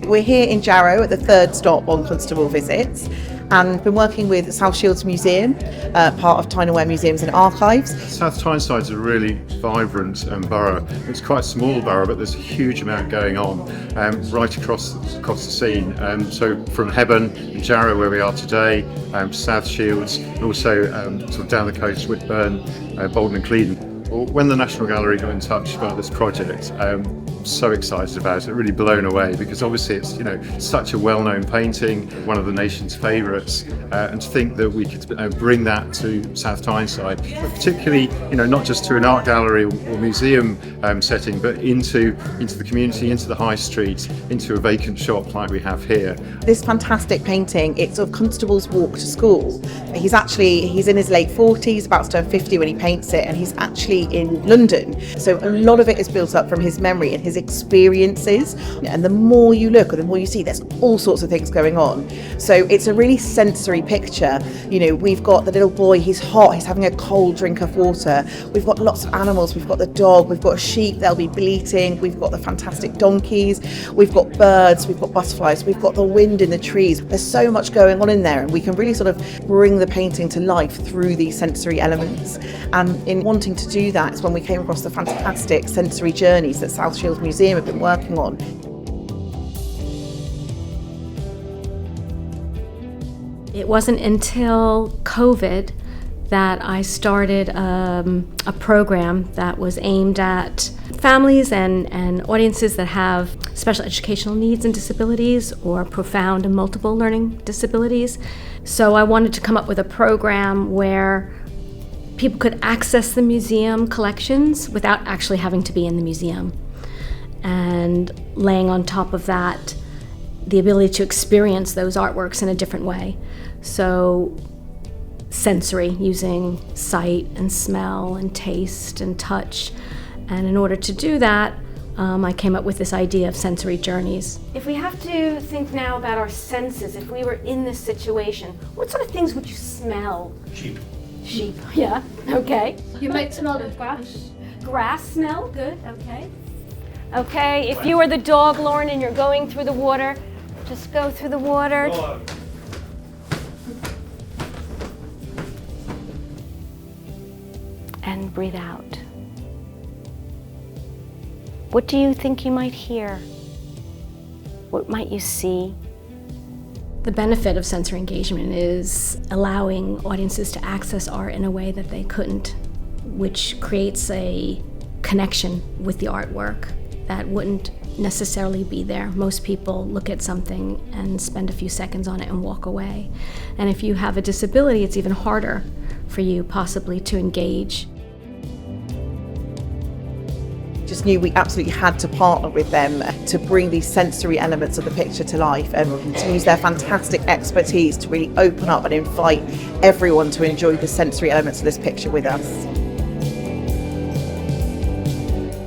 We're here in Jarrow at the third stop on Constable visits, and been working with South Shields Museum, part of Tyne Wear Museums and Archives. South Tyneside's a really vibrant borough. It's quite a small borough, but there's a huge amount going on right across the scene. So from Hebburn and Jarrow, where we are today, to South Shields, and also sort of down the coast, Whitburn, Bolton and Clevedon. Well, when the National Gallery got in touch about this project, so excited about it, really blown away, because obviously it's such a well-known painting, one of the nation's favourites, and to think that we could bring that to South Tyneside, but particularly not just to an art gallery or museum setting, but into the community, into the high street, into a vacant shop like we have here. This fantastic painting, it's of Constable's walk to school. He's in his late 40s, about to turn 50 when he paints it, and he's actually in London. So a lot of it is built up from his memory and his experiences, and the more you look or the more you see, there's all sorts of things going on. So it's a really sensory picture. We've got the little boy, he's hot, he's having a cold drink of water. We've got lots of animals, we've got the dog, we've got a sheep, they'll be bleating, we've got the fantastic donkeys, we've got birds, we've got butterflies, we've got the wind in the trees. There's so much going on in there, and we can really sort of bring the painting to life through these sensory elements. And in wanting to do that is when we came across the fantastic sensory journeys that South Shields Museum have been working on. It wasn't until COVID that I started a program that was aimed at families and audiences that have special educational needs and disabilities, or profound and multiple learning disabilities. So I wanted to come up with a program where people could access the museum collections without actually having to be in the museum, and laying on top of that the ability to experience those artworks in a different way. So sensory, using sight and smell and taste and touch. And in order to do that, I came up with this idea of sensory journeys. If we have to think now about our senses, if we were in this situation, what sort of things would you smell? Sheep, yeah, okay. You might smell the grass. Grass smell, good, okay. Okay, if you were the dog, Lauren, and you're going through the water, just go through the water. Dog. And breathe out. What do you think you might hear? What might you see? The benefit of sensory engagement is allowing audiences to access art in a way that they couldn't, which creates a connection with the artwork that wouldn't necessarily be there. Most people look at something and spend a few seconds on it and walk away. And if you have a disability, it's even harder for you possibly to engage. Just knew we absolutely had to partner with them to bring these sensory elements of the picture to life, and to use their fantastic expertise to really open up and invite everyone to enjoy the sensory elements of this picture with us.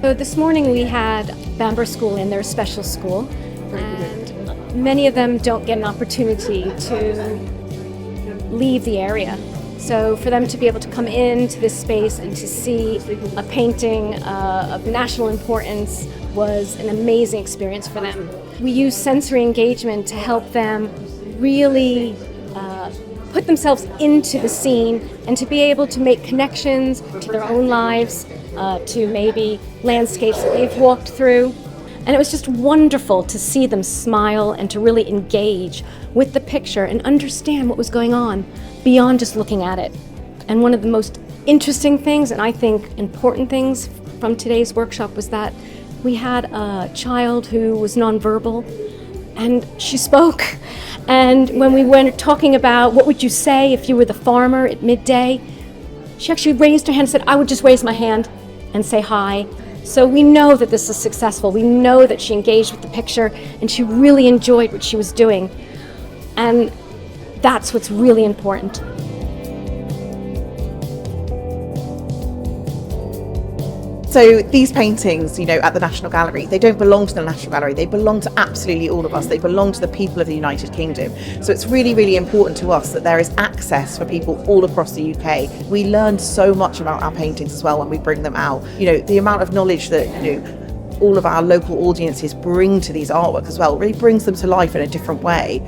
So this morning we had Bamber School in their special school, and many of them don't get an opportunity to leave the area. So for them to be able to come into this space and to see a painting of national importance was an amazing experience for them. We use sensory engagement to help them really put themselves into the scene and to be able to make connections to their own lives, to maybe landscapes that they've walked through. And it was just wonderful to see them smile and to really engage with the picture and understand what was going on beyond just looking at it. And one of the most interesting things, and I think important things from today's workshop, was that we had a child who was nonverbal, and she spoke. And when we were talking about what would you say if you were the farmer at midday, she actually raised her hand and said, I would just raise my hand and say hi. So we know that this is successful. We know that she engaged with the picture and she really enjoyed what she was doing. And that's what's really important. So these paintings, at the National Gallery, they don't belong to the National Gallery, they belong to absolutely all of us, they belong to the people of the United Kingdom. So it's really, really important to us that there is access for people all across the UK. We learn so much about our paintings as well when we bring them out. The amount of knowledge that, all of our local audiences bring to these artwork as well. It really brings them to life in a different way.